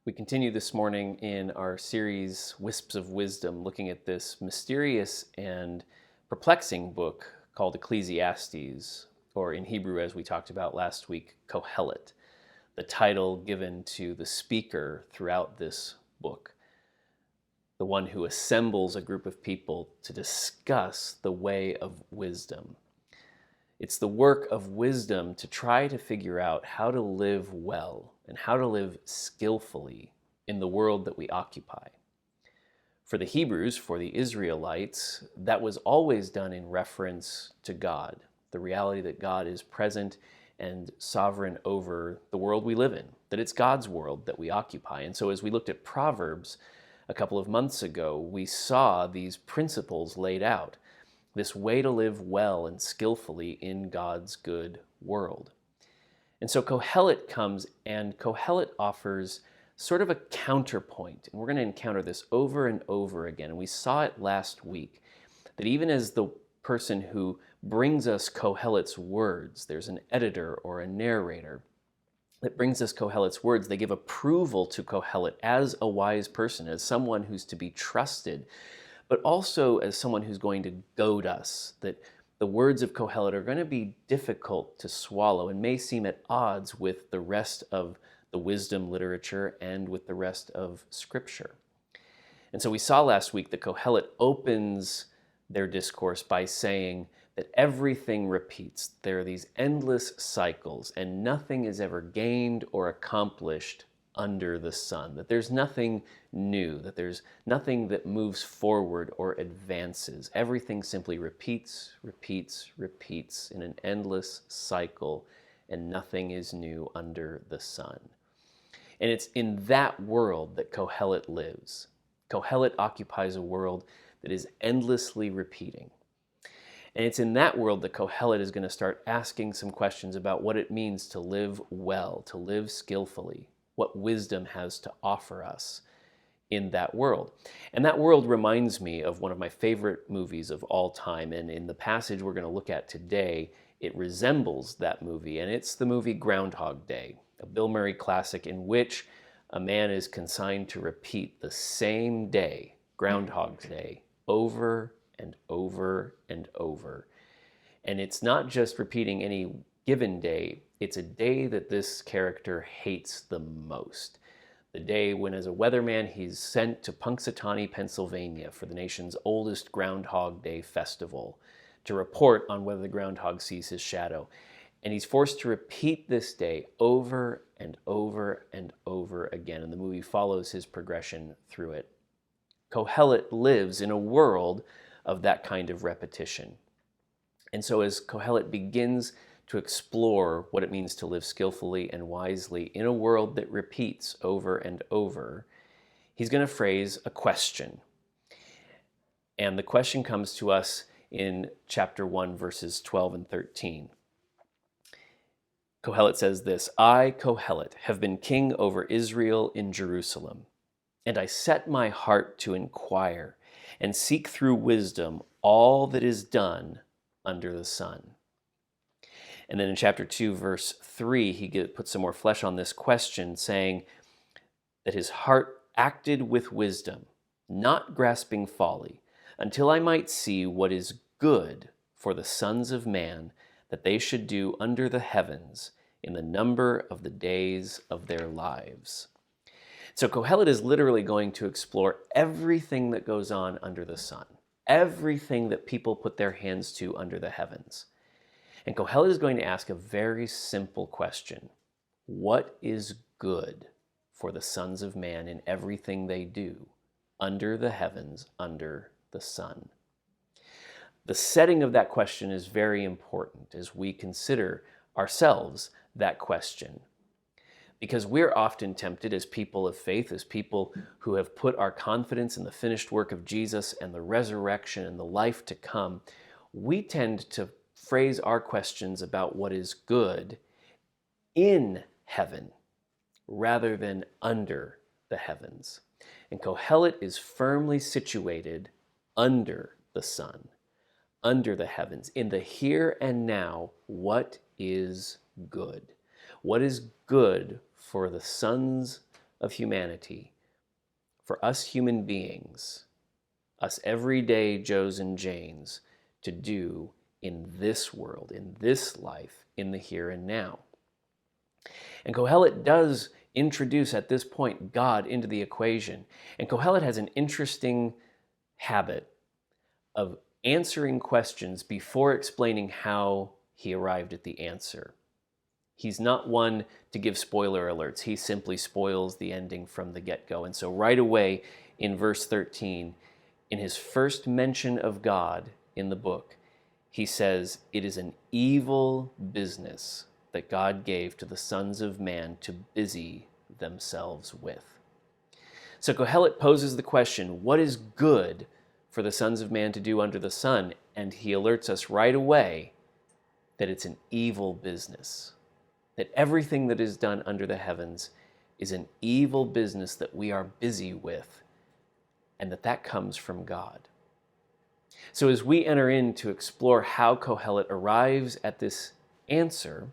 We continue this morning in our series, Wisps of Wisdom, looking at this mysterious and perplexing book called Ecclesiastes, or in Hebrew, as we talked about last week, Kohelet, the title given to the speaker throughout this book, the one who assembles a group of people to discuss the way of wisdom. It's the work of wisdom to try to figure out how to live well and how to live skillfully in the world that we occupy. For the Hebrews, for the Israelites, that was always done in reference to God, the reality that God is present and sovereign over the world we live in, that it's God's world that we occupy. And so as we looked at Proverbs a couple of months ago, we saw these principles laid out, this way to live well and skillfully in God's good world. And so Kohelet comes, and Kohelet offers sort of a counterpoint. And we're going to encounter this over and over again. And we saw it last week, that even as the person who brings us Kohelet's words, there's an editor or a narrator that brings us Kohelet's words, they give approval to Kohelet as a wise person, as someone who's to be trusted, but also as someone who's going to goad us, that the words of Kohelet are going to be difficult to swallow and may seem at odds with the rest of the wisdom literature and with the rest of Scripture. And so we saw last week that Kohelet opens their discourse by saying that everything repeats. There are these endless cycles, and nothing is ever gained or accomplished under the sun, that there's nothing new, that there's nothing that moves forward or advances. Everything simply repeats in an endless cycle, and nothing is new under the sun. And it's in that world that Kohelet lives. Kohelet occupies a world that is endlessly repeating. And it's in that world that Kohelet is going to start asking some questions about what it means to live well, to live skillfully, what wisdom has to offer us in that world. And that world reminds me of one of my favorite movies of all time. And in the passage we're going to look at today, it resembles that movie. And it's the movie Groundhog Day, a Bill Murray classic in which a man is consigned to repeat the same day, Groundhog Day, over and over and over. And it's not just repeating any given day, it's a day that this character hates the most. The day when, as a weatherman, he's sent to Punxsutawney, Pennsylvania for the nation's oldest Groundhog Day festival to report on whether the groundhog sees his shadow. And he's forced to repeat this day over and over and over again. And the movie follows his progression through it. Kohelet lives in a world of that kind of repetition. And so as Kohelet begins to explore what it means to live skillfully and wisely in a world that repeats over and over, he's going to phrase a question. And the question comes to us in chapter 1, verses 12 and 13. Kohelet says this, "I, Kohelet, have been king over Israel in Jerusalem, and I set my heart to inquire and seek through wisdom all that is done under the sun." And then in chapter 2, verse 3, he puts some more flesh on this question, saying that his heart acted with wisdom, not grasping folly, until I might see what is good for the sons of man, that they should do under the heavens in the number of the days of their lives. So Kohelet is literally going to explore everything that goes on under the sun, everything that people put their hands to under the heavens. And Kohelet is going to ask a very simple question. What is good for the sons of man in everything they do under the heavens, under the sun? The setting of that question is very important as we consider ourselves that question. Because we're often tempted as people of faith, as people who have put our confidence in the finished work of Jesus and the resurrection and the life to come, we tend to phrase our questions about what is good in heaven rather than under the heavens. And Kohelet is firmly situated under the sun, under the heavens, in the here and now. What is good? What is good for the sons of humanity, for us human beings, us everyday Joes and Janes, to do in this world, in this life, in the here and now. And Kohelet does introduce at this point God into the equation. And Kohelet has an interesting habit of answering questions before explaining how he arrived at the answer. He's not one to give spoiler alerts. He simply spoils the ending from the get-go. And so right away in verse 13, in his first mention of God in the book, he says, "It is an evil business that God gave to the sons of man to busy themselves with." So Kohelet poses the question, what is good for the sons of man to do under the sun? And he alerts us right away that it's an evil business, that everything that is done under the heavens is an evil business that we are busy with, and that comes from God. So as we enter in to explore how Kohelet arrives at this answer,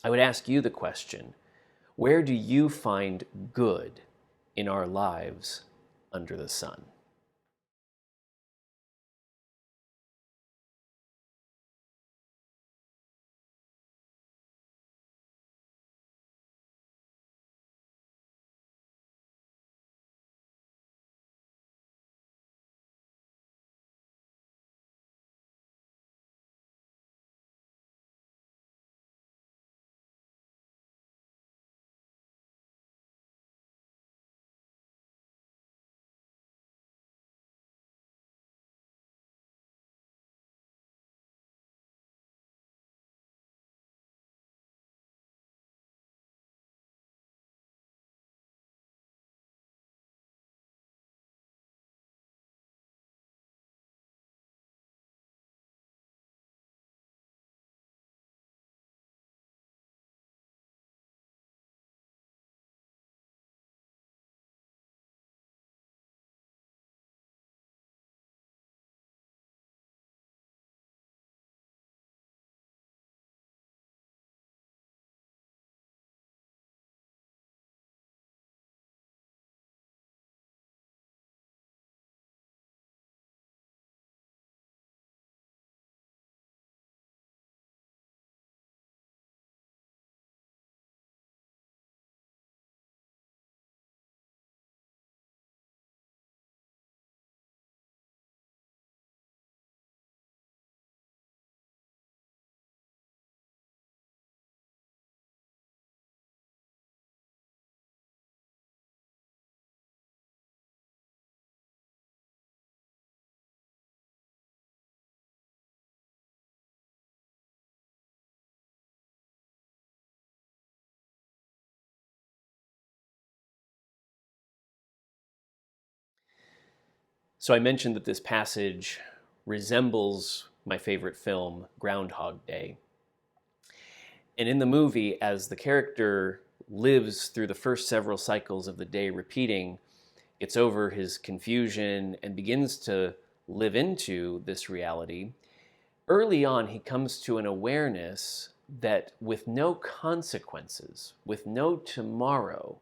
I would ask you the question, where do you find good in our lives under the sun? So I mentioned that this passage resembles my favorite film, Groundhog Day. And in the movie, as the character lives through the first several cycles of the day repeating, gets over his confusion and begins to live into this reality, early on he comes to an awareness that with no consequences, with no tomorrow,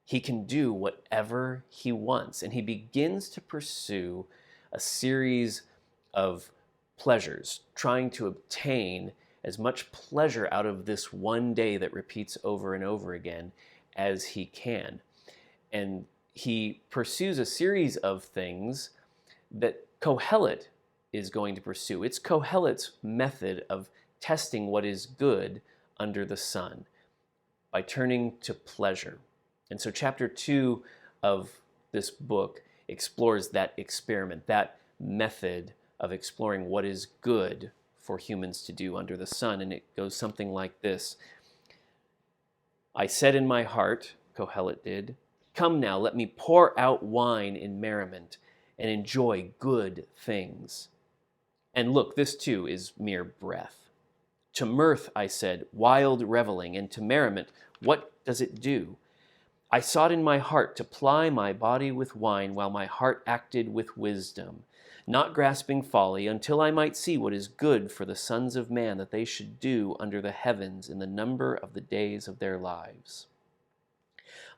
he can do whatever he wants. And he begins to pursue a series of pleasures, trying to obtain as much pleasure out of this one day that repeats over and over again as he can. And he pursues a series of things that Kohelet is going to pursue. It's Kohelet's method of testing what is good under the sun by turning to pleasure. And so chapter 2 of this book explores that experiment, that method of exploring what is good for humans to do under the sun. And it goes something like this. "I said in my heart," Kohelet did, "Come now, let me pour out wine in merriment and enjoy good things. And look, this too is mere breath. To mirth, I said, wild reveling, and to merriment, what does it do? I sought in my heart to ply my body with wine while my heart acted with wisdom, not grasping folly, until I might see what is good for the sons of man that they should do under the heavens in the number of the days of their lives.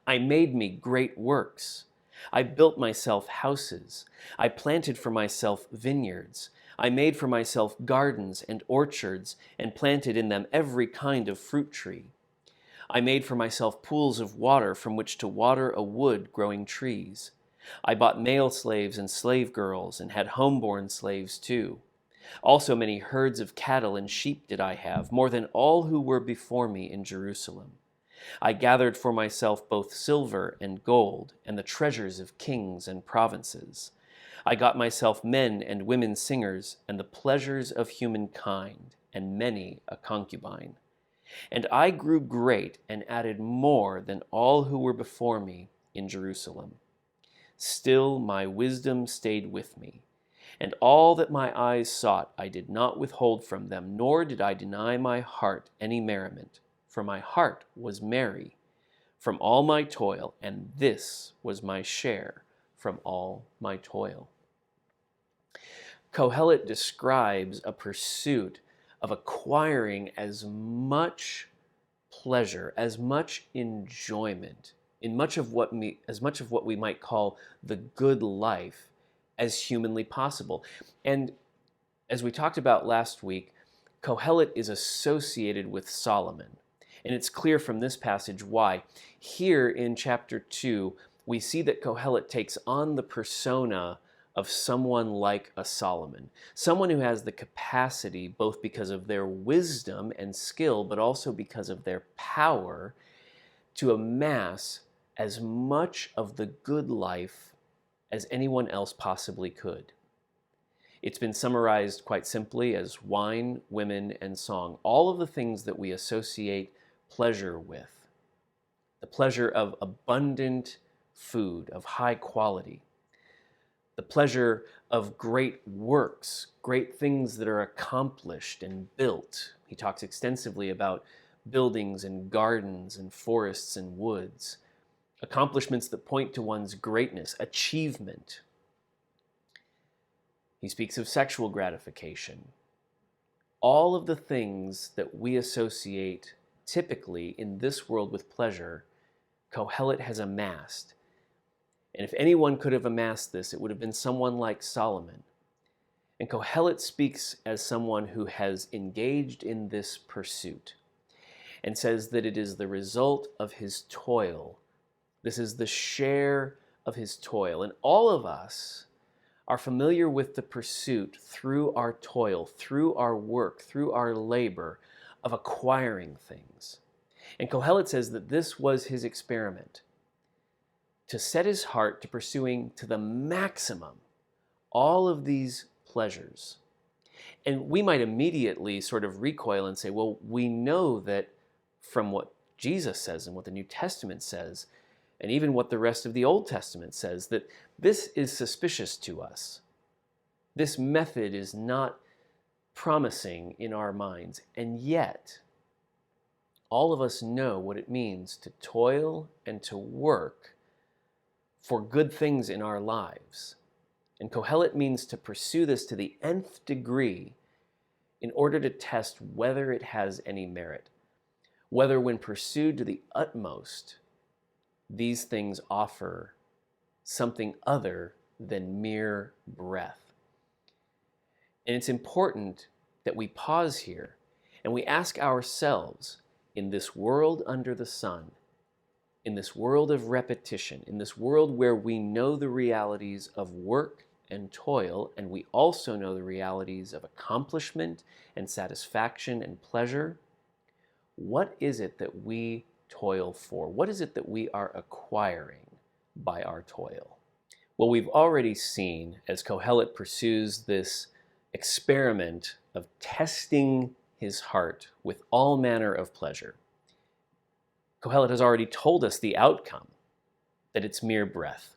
I made me great works. I built myself houses. I planted for myself vineyards. I made for myself gardens and orchards, and planted in them every kind of fruit tree. I made for myself pools of water from which to water a wood growing trees. I bought male slaves and slave girls, and had homeborn slaves too. Also many herds of cattle and sheep did I have, more than all who were before me in Jerusalem. I gathered for myself both silver and gold, and the treasures of kings and provinces. I got myself men and women singers, and the pleasures of humankind, and many a concubine. And I grew great, and added more than all who were before me in Jerusalem. Still my wisdom stayed with me, and all that my eyes sought I did not withhold from them, nor did I deny my heart any merriment. For my heart was merry from all my toil, and this was my share from all my toil. Kohelet describes a pursuit of acquiring as much pleasure, as much enjoyment, in as much of what we might call the good life as humanly possible. And as we talked about last week, Kohelet is associated with Solomon. And it's clear from this passage why. Here in chapter 2, we see that Kohelet takes on the persona of someone like a Solomon, someone who has the capacity, both because of their wisdom and skill, but also because of their power, to amass as much of the good life as anyone else possibly could. It's been summarized quite simply as wine, women, and song, all of the things that we associate pleasure with. The pleasure of abundant food, of high quality. The pleasure of great works, great things that are accomplished and built. He talks extensively about buildings and gardens and forests and woods. Accomplishments that point to one's greatness, achievement. He speaks of sexual gratification. All of the things that we associate typically in this world with pleasure, Kohelet has amassed. And if anyone could have amassed this, it would have been someone like Solomon. And Kohelet speaks as someone who has engaged in this pursuit and says that it is the result of his toil. This is the share of his toil. And all of us are familiar with the pursuit through our toil, through our work, through our labor of acquiring things. And Kohelet says that this was his experiment, to set his heart to pursuing to the maximum all of these pleasures. And we might immediately sort of recoil and say, well, we know that from what Jesus says and what the New Testament says, and even what the rest of the Old Testament says, that this is suspicious to us. This method is not promising in our minds. And yet, all of us know what it means to toil and to work for good things in our lives. And Kohelet means to pursue this to the nth degree in order to test whether it has any merit, whether when pursued to the utmost, these things offer something other than mere breath. And it's important that we pause here and we ask ourselves, in this world under the sun, in this world of repetition, in this world where we know the realities of work and toil, and we also know the realities of accomplishment and satisfaction and pleasure, what is it that we toil for? What is it that we are acquiring by our toil? Well, we've already seen, as Kohelet pursues this experiment of testing his heart with all manner of pleasure, Kohelet has already told us the outcome, that it's mere breath,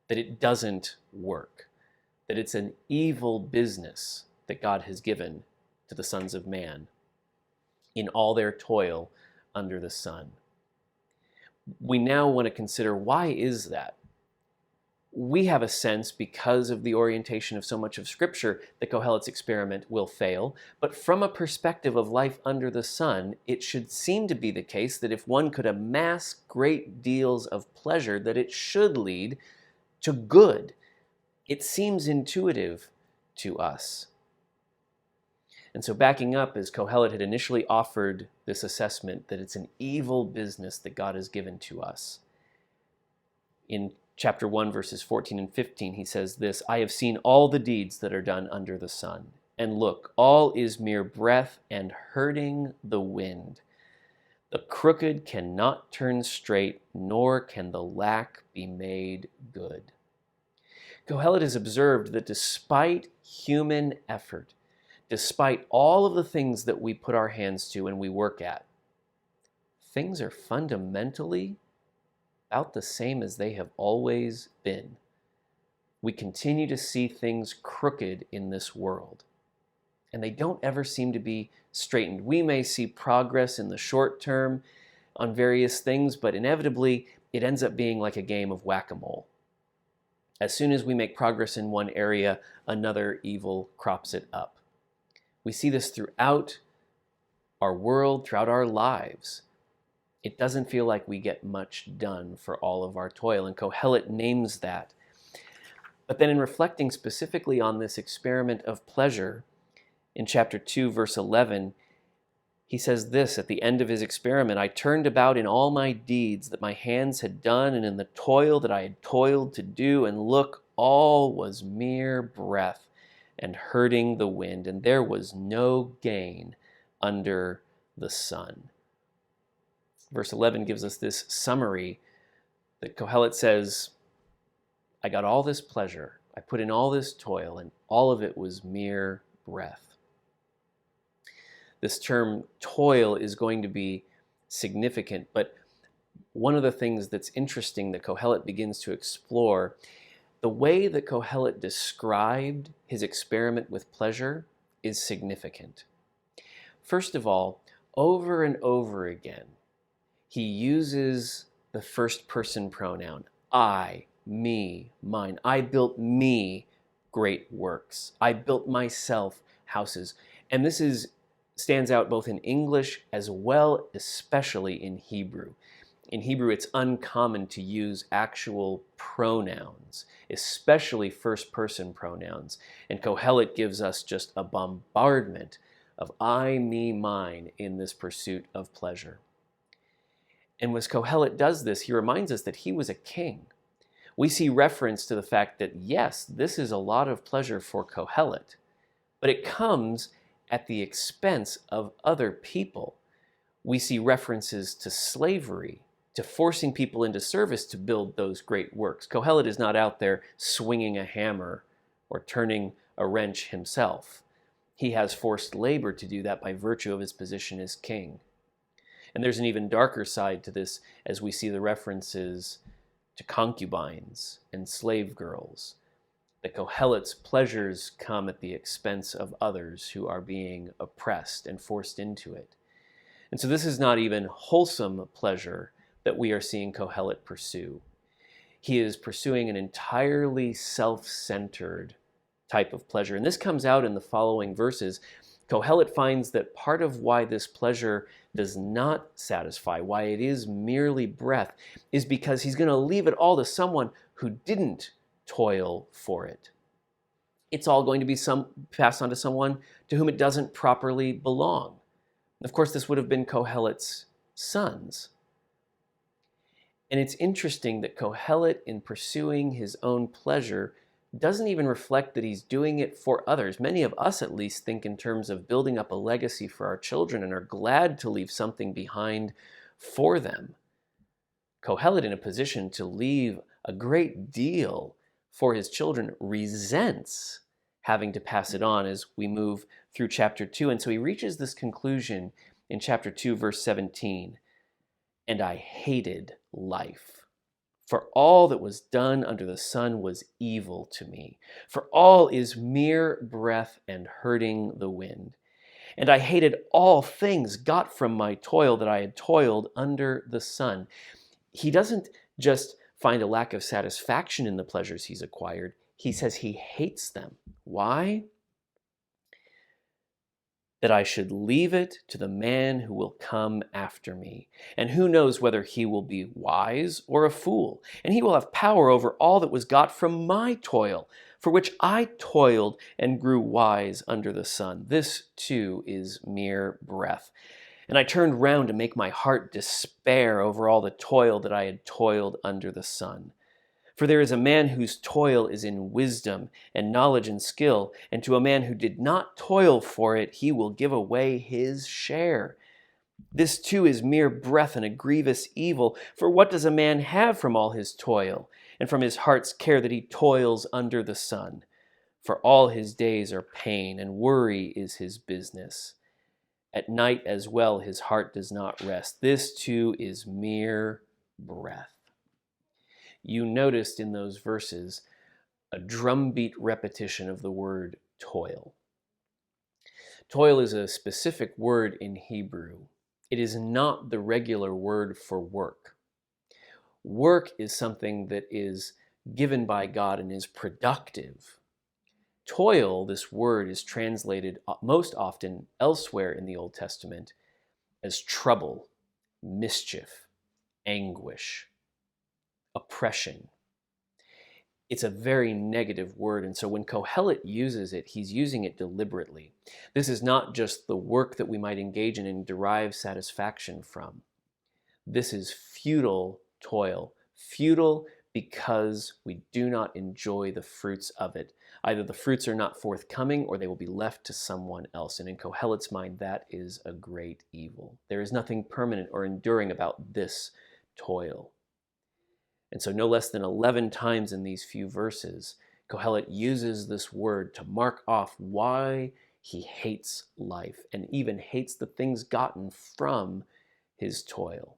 that it doesn't work, that it's an evil business that God has given to the sons of man in all their toil under the sun. We now want to consider, why is that? We have a sense, because of the orientation of so much of Scripture, that Kohelet's experiment will fail. But from a perspective of life under the sun, it should seem to be the case that if one could amass great deals of pleasure, that it should lead to good. It seems intuitive to us. And so backing up, as Kohelet had initially offered this assessment that it's an evil business that God has given to us. In chapter 1, verses 14 and 15, he says this, "I have seen all the deeds that are done under the sun. And look, all is mere breath and hurting the wind. The crooked cannot turn straight, nor can the lack be made good." Kohelet has observed that despite human effort, despite all of the things that we put our hands to and we work at, things are fundamentally about the same as they have always been. We continue to see things crooked in this world, and they don't ever seem to be straightened. We may see progress in the short term on various things, but inevitably it ends up being like a game of whack-a-mole. As soon as we make progress in one area, another evil crops it up. We see this throughout our world, throughout our lives. It doesn't feel like we get much done for all of our toil, and Kohelet names that. But then in reflecting specifically on this experiment of pleasure, in chapter 2, verse 11, he says this at the end of his experiment, "I turned about in all my deeds that my hands had done, and in the toil that I had toiled to do, and look, all was mere breath and hurting the wind, and there was no gain under the sun." Verse 11 gives us this summary that Kohelet says, I got all this pleasure, I put in all this toil, and all of it was mere breath. This term toil is going to be significant, but one of the things that's interesting that Kohelet begins to explore, the way that Kohelet described his experiment with pleasure is significant. First of all, over and over again, he uses the first person pronoun, I, me, mine. I built me great works. I built myself houses. And this stands out both in English as well, especially in Hebrew. In Hebrew, it's uncommon to use actual pronouns, especially first-person pronouns. And Kohelet gives us just a bombardment of I, me, mine in this pursuit of pleasure. And as Kohelet does this, he reminds us that he was a king. We see reference to the fact that, yes, this is a lot of pleasure for Kohelet, but it comes at the expense of other people. We see references to slavery, to forcing people into service to build those great works. Kohelet is not out there swinging a hammer or turning a wrench himself. He has forced labor to do that by virtue of his position as king. And there's an even darker side to this as we see the references to concubines and slave girls. The Kohelet's pleasures come at the expense of others who are being oppressed and forced into it. And so this is not even wholesome pleasure that we are seeing Kohelet pursue. He is pursuing an entirely self-centered type of pleasure. And this comes out in the following verses. Kohelet finds that part of why this pleasure does not satisfy, why it is merely breath, is because he's going to leave it all to someone who didn't toil for it. It's all going to be passed on to someone to whom it doesn't properly belong. Of course, this would have been Kohelet's sons. And it's interesting that Kohelet, in pursuing his own pleasure, doesn't even reflect that he's doing it for others. Many of us, at least, think in terms of building up a legacy for our children and are glad to leave something behind for them. Kohelet, in a position to leave a great deal for his children, resents having to pass it on as we move through chapter 2. And so he reaches this conclusion in chapter 2, verse 17. And I hated life, for all that was done under the sun was evil to me. For all is mere breath and hurting the wind. And I hated all things got from my toil that I had toiled under the sun. He doesn't just find a lack of satisfaction in the pleasures he's acquired. He says he hates them. Why? That I should leave it to the man who will come after me. And who knows whether he will be wise or a fool. And he will have power over all that was got from my toil, for which I toiled and grew wise under the sun. This too is mere breath. And I turned round to make my heart despair over all the toil that I had toiled under the sun. For there is a man whose toil is in wisdom and knowledge and skill, and to a man who did not toil for it, he will give away his share. This too is mere breath and a grievous evil. For what does a man have from all his toil, and from his heart's care that he toils under the sun? For all his days are pain, and worry is his business. At night as well his heart does not rest. This too is mere breath. You noticed in those verses a drumbeat repetition of the word toil. Toil is a specific word in Hebrew. It is not the regular word for work. Work is something that is given by God and is productive. Toil, this word, is translated most often elsewhere in the Old Testament as trouble, mischief, anguish, oppression. It's a very negative word, and so when Kohelet uses it, he's using it deliberately. This is not just the work that we might engage in and derive satisfaction from. This is futile toil. Futile because we do not enjoy the fruits of it. Either the fruits are not forthcoming or they will be left to someone else. And in Kohelet's mind, that is a great evil. There is nothing permanent or enduring about this toil. And so no less than 11 times in these few verses, Kohelet uses this word to mark off why he hates life and even hates the things gotten from his toil.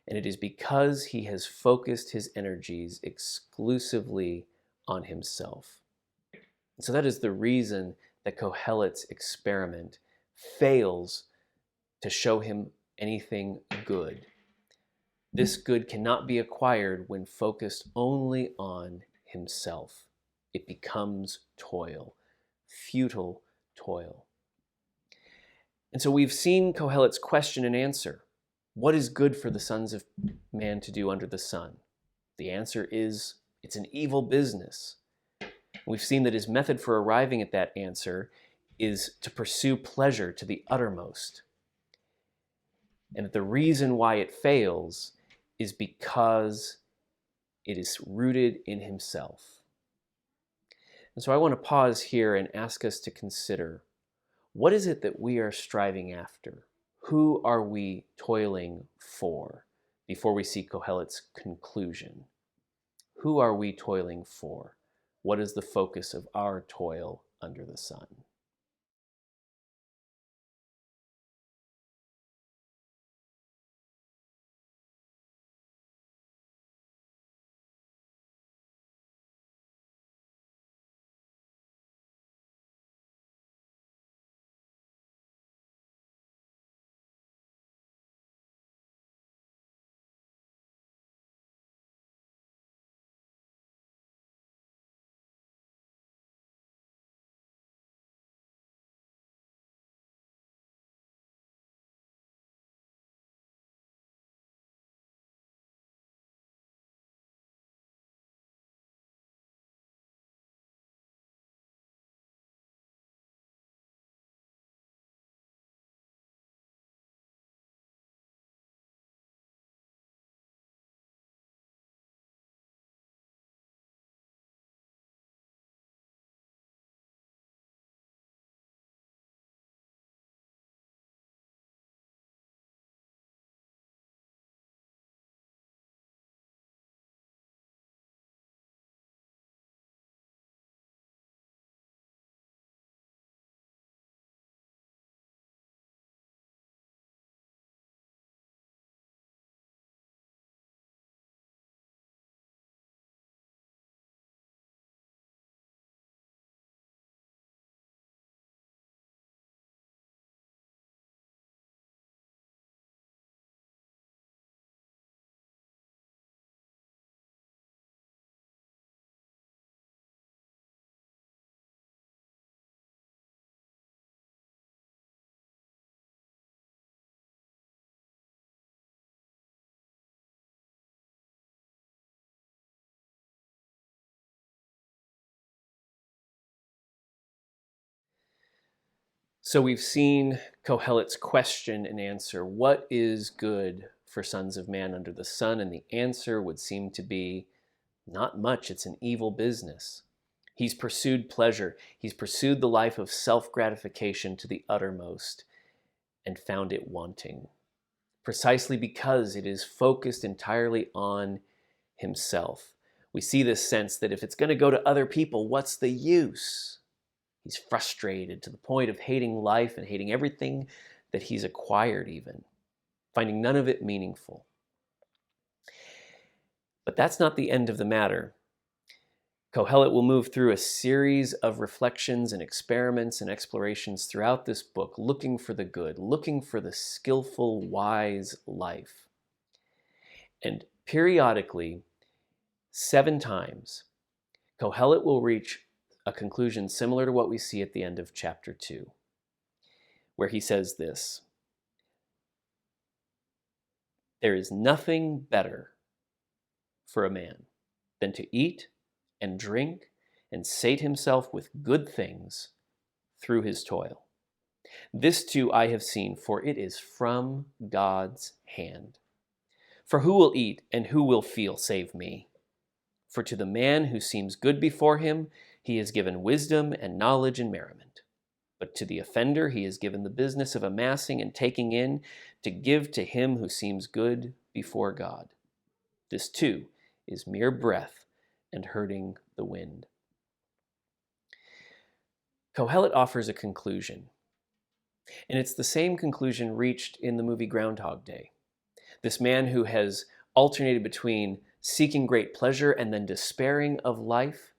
And it is because he has focused his energies exclusively on himself. So that is the reason that Kohelet's experiment fails to show him anything good. This good cannot be acquired when focused only on himself. It becomes toil, futile toil. And so we've seen Kohelet's question and answer. What is good for the sons of man to do under the sun? The answer is, it's an evil business. We've seen that his method for arriving at that answer is to pursue pleasure to the uttermost. And that the reason why it fails is because it is rooted in himself. And so I want to pause here and ask us to consider, what is it that we are striving after? Who are we toiling for? Before we see Kohelet's conclusion. Who are we toiling for? What is the focus of our toil under the sun? So we've seen Kohelet's question and answer. What is good for sons of man under the sun? And the answer would seem to be not much. It's an evil business. He's pursued pleasure. He's pursued the life of self-gratification to the uttermost and found it wanting, precisely because it is focused entirely on himself. We see this sense that if it's going to go to other people, what's the use? He's frustrated to the point of hating life and hating everything that he's acquired even, finding none of it meaningful. But that's not the end of the matter. Kohelet will move through a series of reflections and experiments and explorations throughout this book, looking for the good, looking for the skillful, wise life. And periodically, 7 times, Kohelet will reach a conclusion similar to what we see at the end of chapter 2, where he says this: there is nothing better for a man than to eat and drink and sate himself with good things through his toil. This too I have seen, for it is from God's hand. For who will eat and who will feel save me? For to the man who seems good before him, he is given wisdom and knowledge and merriment. But to the offender he is given the business of amassing and taking in, to give to him who seems good before God. This too is mere breath and hurting the wind. Kohelet offers a conclusion, and it's the same conclusion reached in the movie Groundhog Day. This man who has alternated between seeking great pleasure and then despairing of life,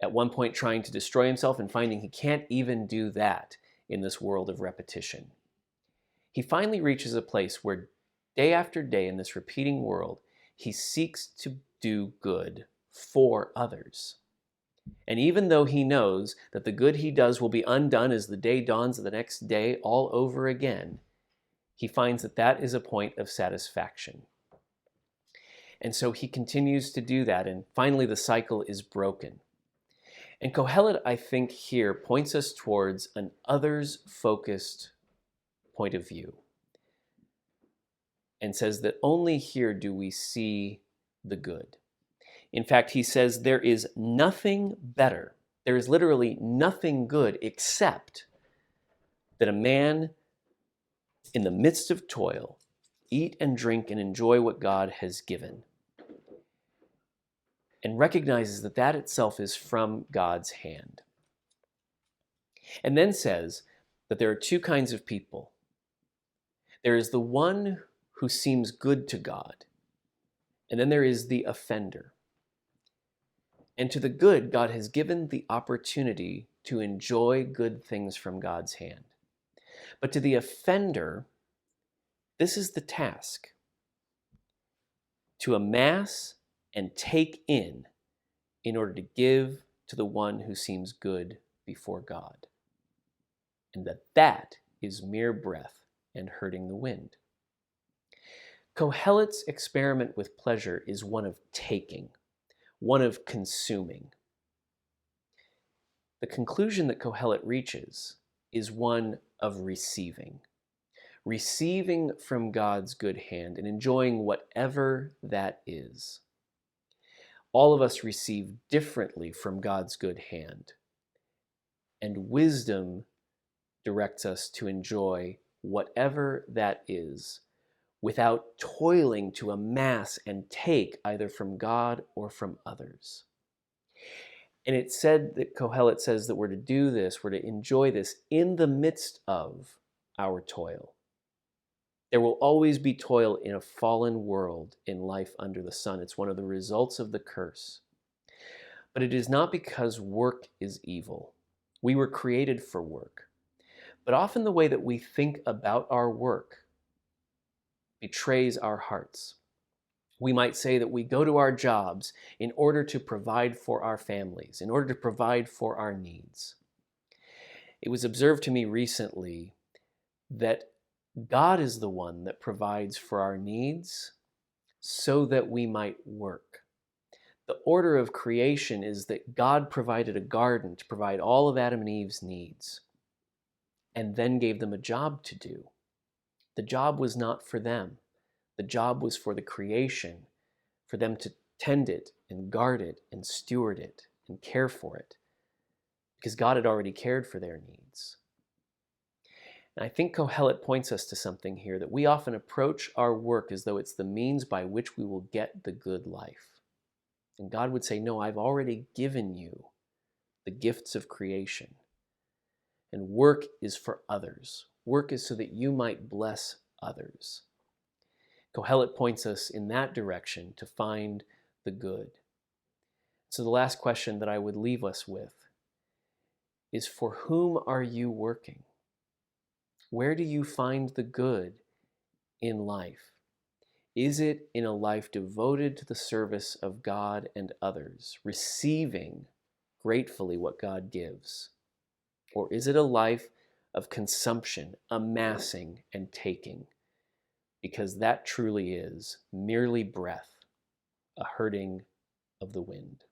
at one point trying to destroy himself and finding he can't even do that in this world of repetition. He finally reaches a place where day after day in this repeating world, he seeks to do good for others. And even though he knows that the good he does will be undone as the day dawns of the next day all over again, he finds that that is a point of satisfaction. And so he continues to do that, and finally the cycle is broken. And Kohelet, I think, here points us towards an others-focused point of view and says that only here do we see the good. In fact, he says there is nothing better. There is literally nothing good except that a man in the midst of toil eat and drink and enjoy what God has given, and recognizes that that itself is from God's hand. And then says that there are 2 kinds of people. There is the one who seems good to God, and then there is the offender. And to the good, God has given the opportunity to enjoy good things from God's hand. But to the offender, this is the task: to amass and take in order to give to the one who seems good before God. And that is mere breath and hurting the wind. Kohelet's experiment with pleasure is one of taking, one of consuming. The conclusion that Kohelet reaches is one of receiving. Receiving from God's good hand and enjoying whatever that is. All of us receive differently from God's good hand, and wisdom directs us to enjoy whatever that is without toiling to amass and take either from God or from others. And it's said that Kohelet says that we're to do this, we're to enjoy this in the midst of our toil. There will always be toil in a fallen world in life under the sun. It's one of the results of the curse. But it is not because work is evil. We were created for work. But often the way that we think about our work betrays our hearts. We might say that we go to our jobs in order to provide for our families, in order to provide for our needs. It was observed to me recently that God is the one that provides for our needs so that we might work. The order of creation is that God provided a garden to provide all of Adam and Eve's needs. and then gave them a job to do. The job was not for them. The job was for the creation, for them to tend it and guard it and steward it and care for it, because God had already cared for their needs. And I think Kohelet points us to something here, that we often approach our work as though it's the means by which we will get the good life. And God would say, no, I've already given you the gifts of creation. And work is for others. Work is so that you might bless others. Kohelet points us in that direction to find the good. So the last question that I would leave us with is, for whom are you working? Where do you find the good in life? Is it in a life devoted to the service of God and others, receiving gratefully what God gives? Or is it a life of consumption, amassing, and taking? Because that truly is merely breath, a hurting of the wind.